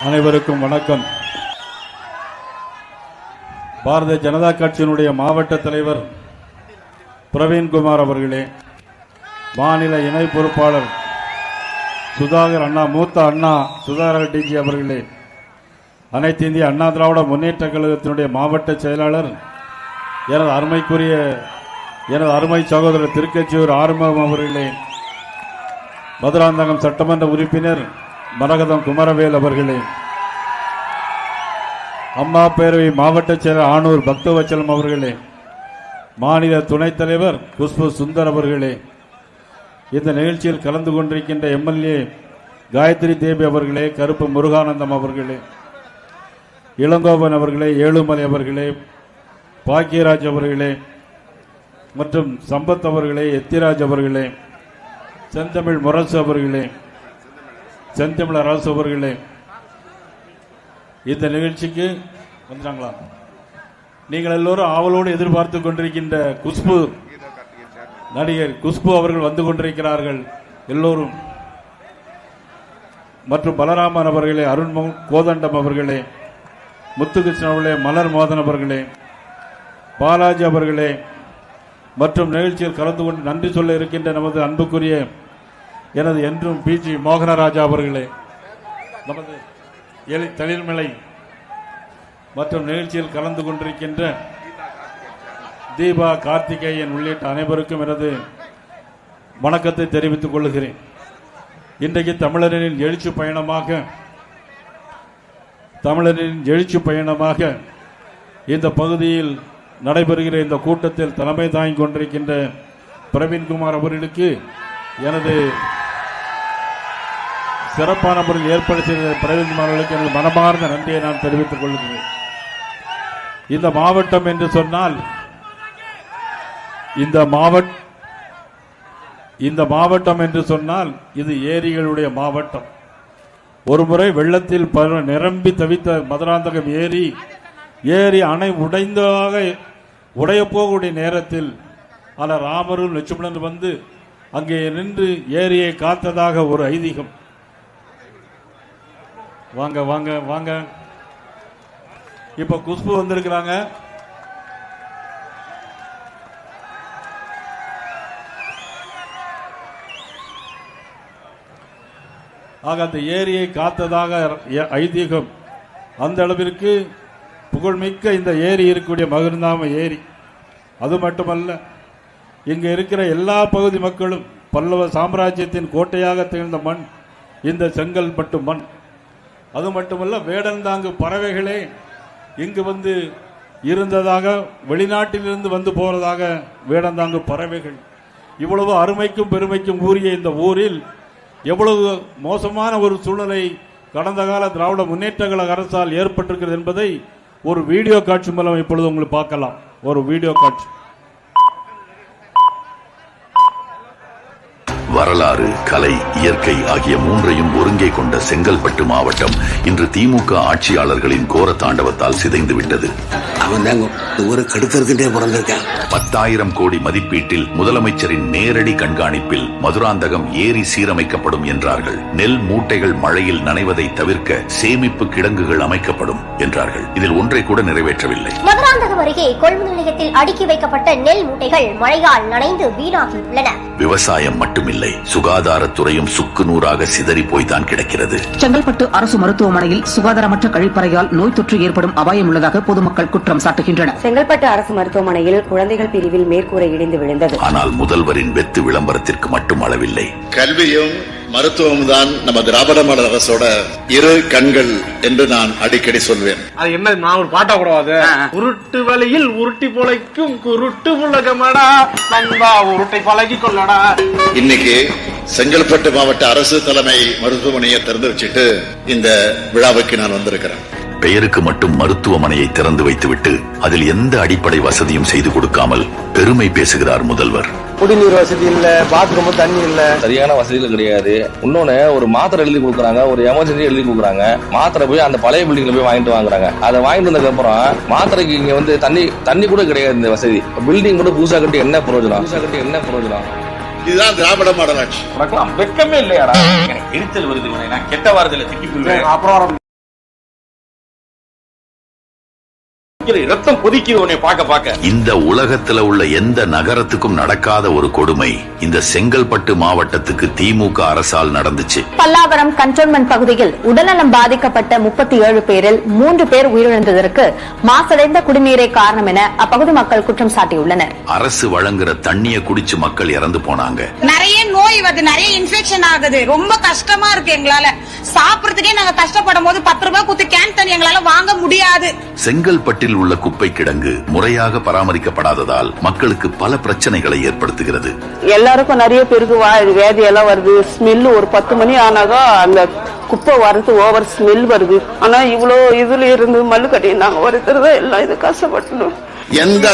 அனைவருக்கும் வணக்கம். பாரதிய ஜனதா கட்சியினுடைய மாவட்ட தலைவர் பிரவீன்குமார் அவர்களே, மாநில இணை பொறுப்பாளர் சுதாகர் அண்ணா, மூத்த அண்ணா சுதாகர் டிஜி அவர்களே, அனைத்து இந்திய அண்ணா திராவிட முன்னேற்ற கழகத்தினுடைய மாவட்ட செயலாளர் எனது அருமை சகோதரர் திருக்கச்சியூர் ஆறுமுகம் அவர்களே, மதுராந்தகம் சட்டமன்ற உறுப்பினர் மரகதம் குமரவேல் அவர்களே, அம்மா பேரவை மாவட்ட செயலர் ஆனூர் பக்தவச்சலம் அவர்களே, மாநில துணைத் தலைவர் குஷ்பு சுந்தர் அவர்களே, இந்த நிகழ்ச்சியில் கலந்து கொண்டிருக்கின்ற எம்எல்ஏ காயத்ரி தேவி அவர்களே, கருப்பு முருகானந்தம் அவர்களே, இளங்கோவன் அவர்களே, ஏழுமலை அவர்களே, பாக்கியராஜ் அவர்களே மற்றும் சம்பத் அவர்களே, எத்திராஜ் அவர்களே, செந்தமிழ் முரசு அவர்களே, செந்தமிழ் அரசு அவர்களே, இந்த நிகழ்ச்சிக்கு வந்துட்டாங்களா? நீங்கள் எல்லோரும் ஆவலோடு எதிர்பார்த்து கொண்டிருக்கின்ற குஷ்பு நடிகர் குஷ்பு அவர்கள் வந்து கொண்டிருக்கிறார்கள் எல்லோரும். மற்றும் பலராமன் அவர்களே, அருண்மோகன் கோதண்டம் அவர்களே, முத்துகிருஷ்ணன் அவர்களே, மலர் மோதன் அவர்களே, பாலாஜி அவர்களே மற்றும் நிகழ்ச்சியில் கலந்து கொண்டு நன்றி சொல்ல இருக்கின்ற நமது அன்புக்குரிய எனது என்றும் பிஜி மோகனராஜா அவர்களே, நமது தொழில்மலை மற்றும் நிகழ்ச்சியில் கலந்து கொண்டிருக்கின்ற தீபா கார்த்திகேயன் உள்ளிட்ட அனைவருக்கும் எனது வணக்கத்தை தெரிவித்துக் கொள்கிறேன். இன்றைக்கு தமிழரின் எழுச்சி பயணமாக இந்த பகுதியில் நடைபெறுகிற இந்த கூட்டத்தில் தலைமை தாங்கிக் கொண்டிருக்கின்ற பிரவீன்குமார் அவர்களுக்கு எனது சிறப்பான முறையில் ஏற்பாடு செய்த பிரவீன்குமார் அவர்களுக்கு எனது மனமார்ந்த நன்றியை நான் தெரிவித்துக் கொள்கிறேன். இந்த மாவட்டம் என்று சொன்னால் இந்த மாவட்டம் என்று சொன்னால் இது ஏரிகளுடைய மாவட்டம். ஒருமுறை வெள்ளத்தில் நிரம்பி தவித்த மதுராந்தகம் ஏரி அணை உடைய போகக்கூடிய நேரத்தில் ஆனால் ராமரும் லட்சுமணன் வந்து அங்கே நின்று ஏரியை காத்ததாக ஒரு ஐதீகம். வாங்க வாங்க வாங்க. இப்ப குஷ்பு வந்திருக்கிறாங்க. ஆக அந்த ஏரியை காத்ததாக ஐதீகம். அந்த அளவிற்கு புகழ்மிக்க இந்த ஏரி இருக்கக்கூடிய மகிழ்ந்தாம ஏரி. அது மட்டுமல்ல, இங்க இருக்கிற எல்லா பகுதி மக்களும் பல்லவ சாம்ராஜ்யத்தின் கோட்டையாக திகழ்ந்த மண் இந்த செங்கல்பட்டு மண். அது மட்டுமல்ல, வேடந்தாங்கு பறவைகளே இங்கு வந்து இருந்ததாக, வெளிநாட்டிலிருந்து வந்து போறதாக வேடந்தாங்கு பறவைகள். இவ்வளவு அருமைக்கும் பெருமைக்கும் கூறிய இந்த ஊரில் எவ்வளவு மோசமான ஒரு சூழ்நிலை கடந்த கால திராவிட முன்னேற்ற கழக அரசால் ஏற்பட்டிருக்கிறது என்பதை ஒரு வீடியோ காட்சி மூலம் இப்பொழுது உங்களுக்கு பார்க்கலாம். ஒரு வீடியோ காட்சி. வரலாறு, கலை, இயற்கை ஆகிய மூன்றையும் ஒருங்கே கொண்ட செங்கல்பட்டு மாவட்டம் இன்று திமுக ஆட்சியாளர்களின் கோர தாண்டவத்தால் சிதைந்து விட்டது. 10,000 கோடி மதிப்பீட்டில் முதலமைச்சரின் நேரடி கண்காணிப்பில் மதுராந்தகம் ஏரி சீரமைக்கப்படும் என்றார்கள். நெல் மூட்டைகள் மழையில் நனைவதை தவிர்க்க சேமிப்பு கிடங்குகள் அமைக்கப்படும் என்றார்கள். இதில் ஒன்றை கூட நிறைவேற்றவில்லை. மதுராந்தகம் அருகே கொள்முதல் நிலையத்தில் அடுக்கி வைக்கப்பட்ட நெல் மூட்டைகள் மழையால் நனைந்து வீணாகி உள்ளன. விவசாயம் மட்டுமில்லை, சுகாதாரத்துறையும் சுக்கு நூறாக சிதறி போய்தான் கிடக்கிறது. செங்கல்பட்டு அரசு மருத்துவமனையில் சுகாதாரமற்ற கழிப்பறையால் நோய் தொற்று ஏற்படும் அபாயம் உள்ளதாக பொதுமக்கள் குற்றம் சாட்டுகின்றனர். செங்கல்பட்டு அரசு மருத்துவமனையில் குழந்தைகள் பிரிவில் மேற்கூரை இடிந்து விழுந்தது. ஆனால் முதல்வரின் வெத்து விளம்பரத்திற்கு மட்டும் அளவில்லை. கல்வியும் மருத்துவம் தான் நம்ம திராவிட மாடல் அரசோட இரு கண்கள் என்று நான் அடிக்கடி சொல்வேன். அது என்ன, நான் ஒரு பாட்டா கூடாது. உருட்டு வழியில் உருட்டி பொழைக்கும் குருட்டு உலகமடா நண்பா, உருட்டை பழகி கொள்ளடா. இன்னைக்கு செங்கல்பட்டு மாவட்ட அரசு தலைமை மருத்துவமனையை திறந்து வச்சுட்டு இந்த விழாவுக்கு நான் வந்திருக்கிறேன். பெயருக்கு மட்டும் மருத்துவமனையை திறந்து வைத்துவிட்டு அதில் எந்த அடிப்படை வசதியும் செய்து கொடுக்காமல் பெருமை பேசுகிறார் முதல்வர். குடிநீர் வசதி இல்ல, பாத்ரூம் தண்ணி இல்ல, சரியான வசதிகள் கிடையாது. இன்னொன்னு, ஒரு மாத்திரை எழுதி கொடுக்குறாங்க, ஒரு எமர்ஜென்சி எழுதி கொடுக்குறாங்க. மாத்திரை போய் அந்த பழைய பில்டிங்ல போய் வாங்கிட்டு வாங்குறாங்க. அதை வாங்கிட்டு வந்ததுக்கு அப்புறம் மாத்திரைக்கு இங்க வந்து தண்ணி கூட கிடையாது. இந்த வசதி பில்டிங் கூட புதுசா கட்டி என்ன பிரயோஜனம்? இதுதான் திராவிட மாடல் ஆட்சி. வெக்கமே இல்லையாடா? எனக்கு எரிச்சல் வருது. நான் கெட்ட வாரத்துல திக்கி அப்புறம் கொதிக்குது, ரத்தம் கொதிக்குது உன்னை பார்க்க. இந்த உலகத்துல உள்ள எந்த நகரத்துக்கும் நடக்காத ஒரு கொடுமை இந்த செங்கல்பட்டு மாவட்டத்துக்கு திமுக அரசால் நடந்துச்சு. பல்லாவரம் கண்டோன்மெண்ட் பகுதியில் உடல்நலம் பாதிக்கப்பட்ட 37 பேரில் 3 பேர் உயிரிழந்ததற்கு மாசடைந்த குடிநீரே காரணம் என அப்பகுதி மக்கள் குற்றம் சாட்டியுள்ளனர். அரசு வழங்குற தண்ணிய குடிச்சு மக்கள் இறந்து போனாங்க. நிறைய நோய் வருது, நிறைய இன்ஃபெக்ஷன் ஆகுது, ரொம்ப கஷ்டமா இருக்கு. எங்களால சாப்பிடுறதுக்கே நாங்க கஷ்டப்படும் போது 10 ரூபாய் கொடுத்து கேன் தண்ணி எங்களால வாங்க முடியாது. செங்கல்பட்டில் உள்ள குப்பை கிடங்கு முறையாக பராமரிக்கப்படாததால் மக்களுக்கு பல பிரச்சனைகளை ஏற்படுத்துகிறது. எல்லாருக்கும் நிறைய பேருக்கு வேதி எல்லாம் வருது. ஸ்மெல் ஒரு 10 மணி ஆனாக்கா அந்த குப்பை வரது ஓவர் ஸ்மெல் வருது. ஆனா இவ்வளவு இதுல இருந்து மல்லு கட்டி நாங்க ஒருத்தர் எல்லாம் இது கஷ்டப்பட்டோம். எந்த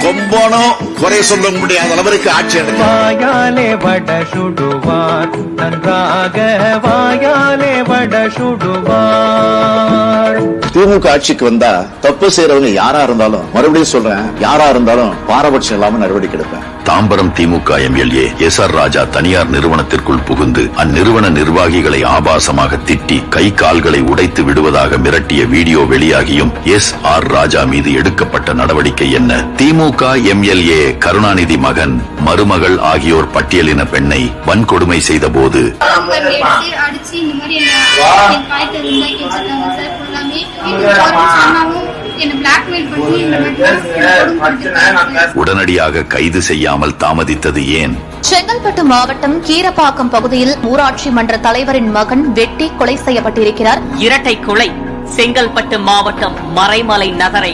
கொம்பனும் குறை சொல்ல முடியாத அளவிற்கு ஆட்சி வாயாலே வட சுடுவார், நன்றாக வாயாலே வட சுடுவார். திமுக ஆட்சிக்கு வந்தா தப்பு செய்யறவங்க யாரா இருந்தாலும், மறுபடியும் சொல்றேன், யாரா இருந்தாலும் பாரபட்சம் இல்லாம நடவடிக்கை எடுப்பேன். தாம்பரம் திமுக எம்எல்ஏ எஸ்.ஆர். ராஜா தனியார் நிறுவனத்திற்குள் புகுந்து அந்நிறுவன நிர்வாகிகளை ஆபாசமாக திட்டி கை கால்களை உடைத்து விடுவதாக மிரட்டிய வீடியோ வெளியாகியும் எஸ்.ஆர். ராஜா மீது எடுக்கப்பட்ட நடவடிக்கை என்ன? திமுக எம்எல்ஏ கருணாநிதி மகன், மருமகள் ஆகியோர் பட்டியலின பெண்ணை வன்கொடுமை செய்த போது உடனடியாக கைது செய்யாமல் தாமதித்தது ஏன்? செங்கல்பட்டு மாவட்டம் கீரப்பாக்கம் பகுதியில் ஊராட்சி மன்ற தலைவரின் மகன் வெட்டி கொலை செய்யப்பட்டிருக்கிறார். இரட்டை கொலை செங்கல்பட்டு மாவட்டம் மறைமலை நகரை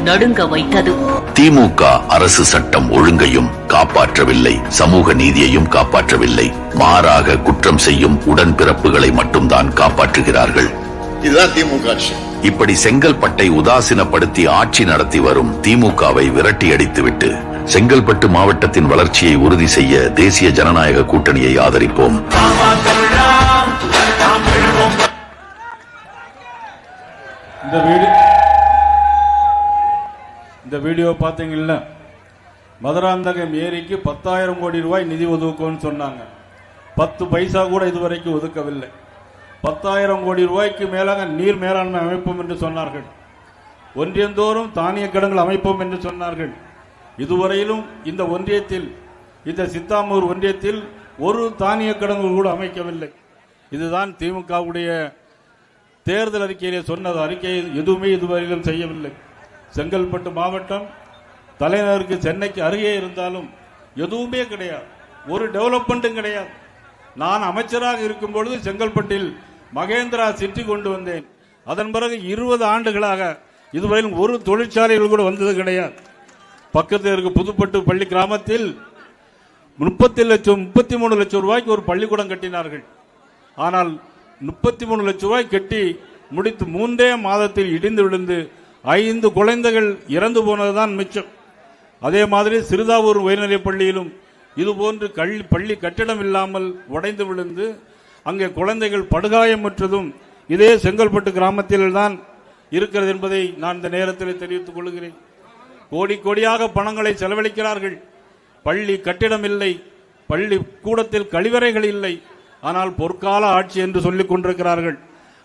நடுங்க வைத்தது. திமுக அரசு சட்டம் ஒழுங்கையும் காப்பாற்றவில்லை, சமூக நீதியையும் காப்பாற்றவில்லை. மாறாக குற்றம் செய்யும் உடன்பிறப்புகளை மட்டும்தான் காப்பாற்றுகிறார்கள். இதுதான் திமுக ஆட்சி. இப்படி செங்கல்பட்டை உதாசீனப்படுத்தி ஆட்சி நடத்தி வரும் திமுகவை விரட்டி அடித்துவிட்டு செங்கல்பட்டு மாவட்டத்தின் வளர்ச்சியை உறுதி செய்ய தேசிய ஜனநாயக கூட்டணியை ஆதரிப்போம். இந்த வீடியோ பாத்தீங்கல்ல, மதுராந்தகம் ஏரிக்கு 10,000 கோடி ரூபாய் நிதி ஒதுக்கும்னு சொன்னாங்க. 10 பைசா கூட இதுவரைக்கும் ஒதுக்கவில்லை. 10,000 கோடி ரூபாய்க்கு மேலாக நீர் மேலாண்மை அமைப்போம் என்று சொன்னார்கள். ஒன்றியந்தோறும் தானிய கிடங்குகள் அமைப்போம் என்று சொன்னார்கள். இதுவரையிலும் இந்த ஒன்றியத்தில், இந்த சித்தாமூர் ஒன்றியத்தில் ஒரு தானிய கிடங்கு கூட அமைக்கவில்லை. இதுதான் திமுகவுடைய தேர்தல் அறிக்கையிலே சொன்னது. அறிக்கையை எதுவுமே இதுவரையிலும் செய்யவில்லை. செங்கல்பட்டு மாவட்டம் தலைநகருக்கு சென்னைக்கு அருகே இருந்தாலும் எதுவுமே கிடையாது, ஒரு டெவலப்மெண்ட்டும் கிடையாது. நான் அமைச்சராக இருக்கும் பொழுது செங்கல்பட்டில் மகேந்திரா சிட்டி கொண்டு வந்தேன். அதன் பிறகு 20 ஆண்டுகளாக இதுவரையிலும் ஒரு தொழிற்சாலைகள் கூட வந்தது கிடையாது. பக்கத்தில் இருக்க புதுப்பட்டு பள்ளி கிராமத்தில் 33 லட்சம் ரூபாய்க்கு ஒரு பள்ளிக்கூடம் கட்டினார்கள். ஆனால் 33 லட்சம் ரூபாய் கட்டி முடித்து 3 மாதத்தில் இடிந்து விழுந்து 5 குழந்தைகள் இறந்து போனதுதான் மிச்சம். அதே மாதிரி சிறுதாவூர் உயர்நிலைப் பள்ளியிலும் இதுபோன்று பள்ளி கட்டிடம் இல்லாமல் உடைந்து விழுந்து அங்கே குழந்தைகள் படுகாயமுற்றதும் இதே செங்கல்பட்டு கிராமத்தில்தான் இருக்கிறது என்பதை நான் இந்த நேரத்தில் தெரிவித்துக் கொள்கிறேன். கோடி கோடியாக பணங்களை செலவழிக்கிறார்கள். பள்ளி கட்டிடம் இல்லை, பள்ளி கூடத்தில் கழிவறைகள் இல்லை. ஆனால் பொற்கால ஆட்சி என்று சொல்லிக் கொண்டிருக்கிறார்கள்.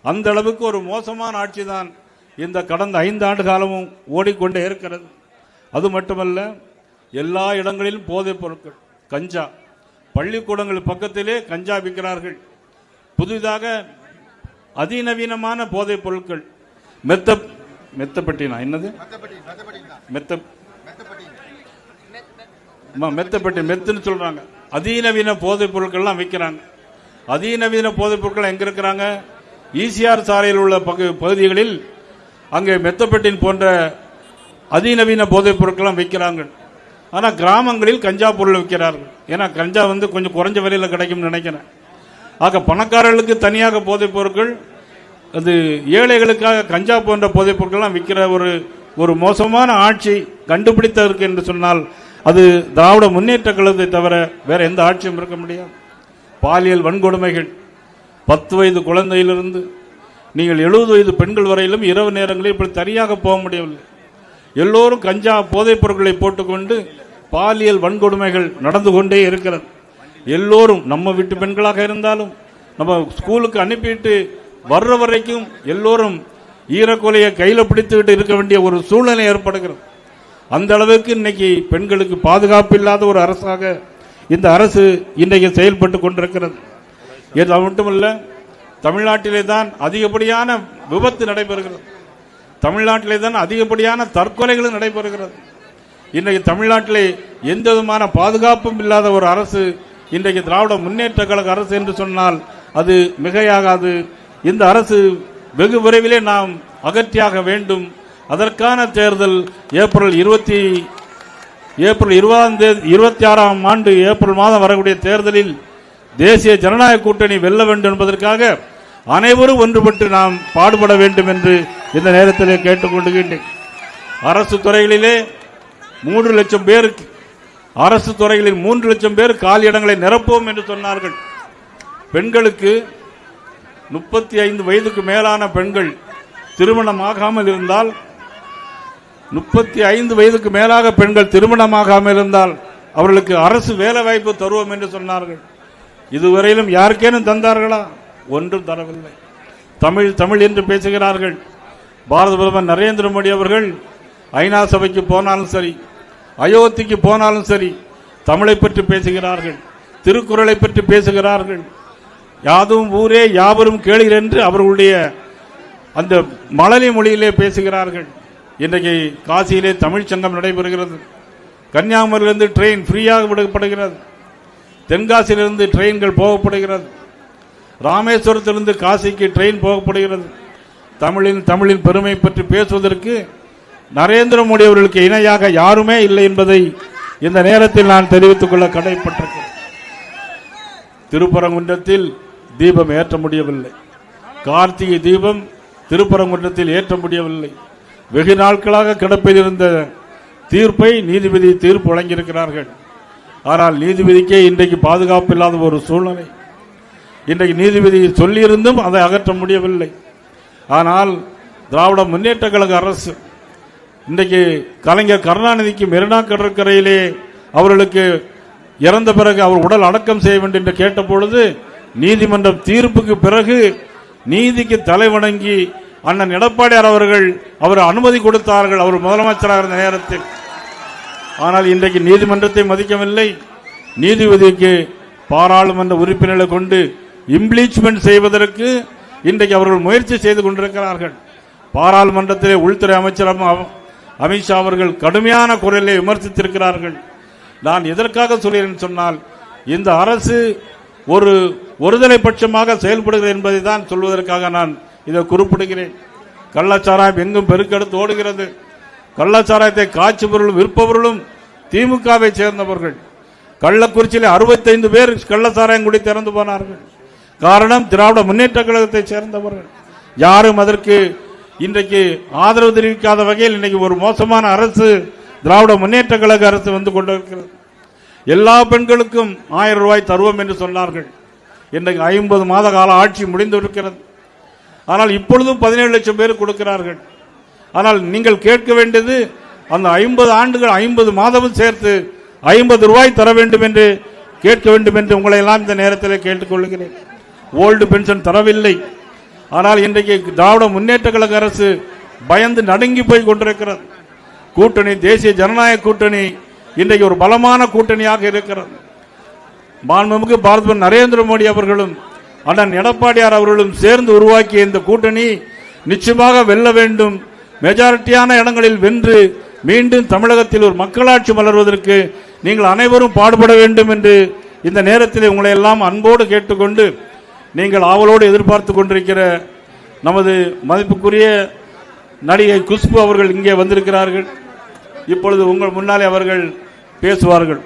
அந்த அளவுக்கு ஒரு மோசமான ஆட்சி தான் இந்த கடந்த 5 ஆண்டு காலமும் ஓடிக்கொண்டே இருக்கிறது. அது மட்டுமல்ல, எல்லா இடங்களிலும் போதைப் பொருட்கள், கஞ்சா, பள்ளிக்கூடங்கள் பக்கத்திலே கஞ்சா விற்கிறார்கள். புதிதாக அதிநவீனமான போதைப் பொருட்கள், மெத்தப்பட்டினா என்னது, மெத்தப்பட்டி மெத்துன்னு சொல்றாங்க. அதிநவீன போதைப் பொருட்கள்லாம் விற்கிறாங்க. அதிநவீன போதைப் பொருட்கள் எங்க இருக்கிறாங்க? ஈசிஆர் சாலையில் உள்ள பகுதிகளில் அங்கே மெத்தப்பட்டின் போன்ற அதிநவீன போதைப் பொருட்கள்லாம் விற்கிறாங்க. ஆனால் கிராமங்களில் கஞ்சா பொருள் விற்கிறார்கள். ஏன்னா கஞ்சா கொஞ்சம் குறைஞ்ச விலையில் கிடைக்கும் நினைக்கிறேன். ஆக பணக்காரர்களுக்கு தனியாக போதைப் பொருட்கள், அது ஏழைகளுக்காக கஞ்சா போன்ற போதைப் பொருட்கள்லாம் விற்கிற ஒரு மோசமான ஆட்சி கண்டுபிடித்ததற்கு என்று சொன்னால் அது திராவிட முன்னேற்ற கழகத்தை தவிர வேற எந்த ஆட்சியும் இருக்க முடியாது. பாலியல் வன்கொடுமைகள், 10 வயது குழந்தையிலிருந்து நீங்கள் 70 வயது பெண்கள் வரையிலும் இரவு நேரங்களில் இப்படி தனியாக போக முடியவில்லை. எல்லோரும் கஞ்சா போதைப் பொருட்களை போட்டுக்கொண்டு பாலியல் வன்கொடுமைகள் நடந்து கொண்டே இருக்கிறது. எல்லோரும் நம்ம வீட்டு பெண்களாக இருந்தாலும் நம்ம ஸ்கூலுக்கு அனுப்பிட்டு வர்ற வரைக்கும் எல்லோரும் ஈரக்கொலையை கையில பிடித்துக்கிட்டு இருக்க வேண்டிய ஒரு சூழ்நிலை ஏற்படுகிறது. அந்த அளவுக்கு இன்னைக்கு பெண்களுக்கு பாதுகாப்பு இல்லாத ஒரு அரசாக இந்த அரசு இன்றைக்கு செயல்பட்டு கொண்டிருக்கிறது. இது மட்டுமல்ல, தமிழ்நாட்டிலே தான் அதிகப்படியான விபத்து நடைபெறுகிறது, தமிழ்நாட்டிலே தான் அதிகப்படியான தற்கொலைகளும் நடைபெறுகிறது. இன்றைக்கு தமிழ்நாட்டிலே எந்த விதமான பாதுகாப்பும் இல்லாத ஒரு அரசு இன்றைக்கு திராவிட முன்னேற்ற கழக அரசு என்று சொன்னால் அது மிகையாகாது. இந்த அரசு வெகு விரைவிலே நாம் அகற்றியாக வேண்டும். அதற்கான தேர்தல் ஏப்ரல் 26ஆம் ஆண்டு ஏப்ரல் மாதம் வரக்கூடிய தேர்தலில் தேசிய ஜனநாயக கூட்டணி வெல்ல வேண்டும் என்பதற்காக அனைவரும் ஒன்றுபட்டு நாம் பாடுபட வேண்டும் என்று இந்த நேரத்தில் கேட்டுக்கொள்கின்றேன். அரசு துறைகளிலே 3 லட்சம் பேருக்கு, அரசு துறைகளில் 3 லட்சம் பேர் காலி இடங்களை நிரப்புவோம் என்று சொன்னார்கள். பெண்களுக்கு 35 வயதுக்கு மேலான பெண்கள் திருமணமாகாமல் இருந்தால், 35 வயதுக்கு மேலாக பெண்கள் திருமணமாகாமல் இருந்தால் அவர்களுக்கு அரசு வேலை வாய்ப்பு தருவோம் என்று சொன்னார்கள். இதுவரையிலும் யாருக்கேனும் தந்தார்களா? ஒன்றும் தரவில்லை. தமிழ் தமிழ் என்று பேசுகிறார்கள். பாரத பிரதமர் நரேந்திர மோடி அவர்கள் ஐநா சபைக்கு போனாலும் சரி, அயோத்திக்கு போனாலும் சரி, தமிழை பற்றி பேசுகிறார்கள், திருக்குறளை பற்றி பேசுகிறார்கள். யாதும் ஊரே யாவரும் கேளீர் என்று அவர்களுடைய அந்த மழலை மொழியிலே பேசுகிறார்கள். இன்றைக்கு காசியிலே தமிழ் சங்கம் நடைபெறுகிறது. கன்னியாகுமரியிலிருந்து ட்ரெயின் ஃப்ரீயாக விடப்படுகிறது. தென்காசியிலிருந்து ட்ரெயின்கள் போகப்படுகிறது. ராமேஸ்வரத்திலிருந்து காசிக்கு ட்ரெயின் போகப்படுகிறது. தமிழின் பெருமை பற்றி பேசுவதற்கு நரேந்திர மோடி அவர்களுக்கு இணையாக யாருமே இல்லை என்பதை இந்த நேரத்தில் நான் தெரிவித்துக் கொள்ள கடமைப்பட்டிருக்கிறேன். திருப்பரங்குன்றத்தில் தீபம் ஏற்ற முடியவில்லை. கார்த்திகை தீபம் திருப்பரங்குன்றத்தில் ஏற்ற முடியவில்லை. வெகு நாட்களாக கிடப்பிலிருந்த தீர்ப்பை நீதிபதி தீர்ப்பு வழங்கியிருக்கிறார்கள். ஆனால் நீதிபதிக்கே இன்றைக்கு பாதுகாப்பு இல்லாத ஒரு சூழ்நிலை. இன்றைக்கு நீதிபதி சொல்லியிருந்தும் அதை அகற்ற முடியவில்லை. ஆனால் திராவிட முன்னேற்ற கழக அரசு இன்றைக்கு கலைஞர் கருணாநிதிக்கு மெரினா கடற்கரையிலே அவர்களுக்கு இறந்த பிறகு அவர் உடல் அடக்கம் செய்ய வேண்டும் என்று கேட்டபொழுது நீதிமன்ற தீர்ப்புக்கு பிறகு நீதிக்கு தலைவணங்கி அண்ணன் எடப்பாடியார் அவர்கள் அவர் அனுமதி கொடுத்தார்கள், அவர் முதலமைச்சராக இருந்த நேரத்தில். ஆனால் இன்றைக்கு நீதிமன்றத்தை மதிக்கவில்லை. நீதிபதிக்கு பாராளுமன்ற உறுப்பினர்களை கொண்டு இம்ளீச்மெண்ட் செய்வதற்கு இன்றைக்கு அவர்கள் முயற்சி செய்து கொண்டிருக்கிறார்கள். பாராளுமன்றத்திலே உள்துறை அமைச்சர் அமித்ஷா அவர்கள் கடுமையான குரலை விமர்சித்திருக்கிறார்கள். நான் எதற்காக சொல்கிறேன் சொன்னால், இந்த அரசு ஒருதலை பட்சமாக செயல்படுகிறது என்பதை தான் சொல்வதற்காக நான் இதை குறிப்பிடுகிறேன். கள்ளச்சாராயம் எங்கும் பெருக்கெடுத்து ஓடுகிறது. கள்ளச்சாராயத்தை காய்ச்சுபவர்களும் விற்பவர்களும் திமுகவை சேர்ந்தவர்கள். கள்ளக்குறிச்சியில் 65 பேர் கள்ளச்சாராயம் குடி திறந்து போனார்கள். காரணம் திராவிட முன்னேற்ற கழகத்தை சேர்ந்தவர்கள். யாரும் அதற்கு இன்றைக்கு ஆதரவு தெரிவிக்காத வகையில் இன்றைக்கு ஒரு மோசமான அரசு திராவிட முன்னேற்ற கழக அரசு வந்து கொண்டிருக்கிறது. எல்லா பெண்களுக்கும் 1000 ரூபாய் தருவோம் என்று சொன்னார்கள். இன்றைக்கு 50 மாத கால ஆட்சி முடிந்து இருக்கிறது. ஆனால் இப்பொழுதும் 17 லட்சம் பேர் கொடுக்கிறார்கள். ஆனால் நீங்கள் கேட்க வேண்டியது, அந்த 50 ஆண்டுகள் 50 மாதமும் சேர்த்து 50 ரூபாய் தர வேண்டும் என்று கேட்க வேண்டும் என்று உங்களை எல்லாம் இந்த நேரத்தில் கேட்டுக்கொள்கிறேன். ஓல்டு பென்ஷன் தரவில்லை. ஆனால் இன்றைக்கு திராவிட முன்னேற்ற கழக அரசு பயந்து நடுங்கி போய் கொண்டிருக்கிறது. கூட்டணி, தேசிய ஜனநாயக கூட்டணி இன்றைக்கு ஒரு பலமான கூட்டணியாக இருக்கிறது. மாண்புமிகு பாரத நரேந்திர மோடி அவர்களும் அண்ணன் எடப்பாடியார் அவர்களும் சேர்ந்து உருவாக்கிய இந்த கூட்டணி நிச்சயமாக வெல்ல வேண்டும். மெஜாரிட்டியான இடங்களில் வென்று மீண்டும் தமிழகத்தில் ஒரு மக்களாட்சி மலர்வதற்கு நீங்கள் அனைவரும் பாடுபட வேண்டும் என்று இந்த நேரத்தில் உங்களை எல்லாம் அன்போடு கேட்டுக்கொண்டு, நீங்கள் ஆவலோடு எதிர்பார்த்து கொண்டிருக்கிற நமது மதிப்புக்குரிய நடிகை குஷ்பு அவர்கள் இங்கே வந்திருக்கிறார்கள். இப்பொழுது உங்கள் முன்னாலே அவர்கள் பேசுவார்கள்.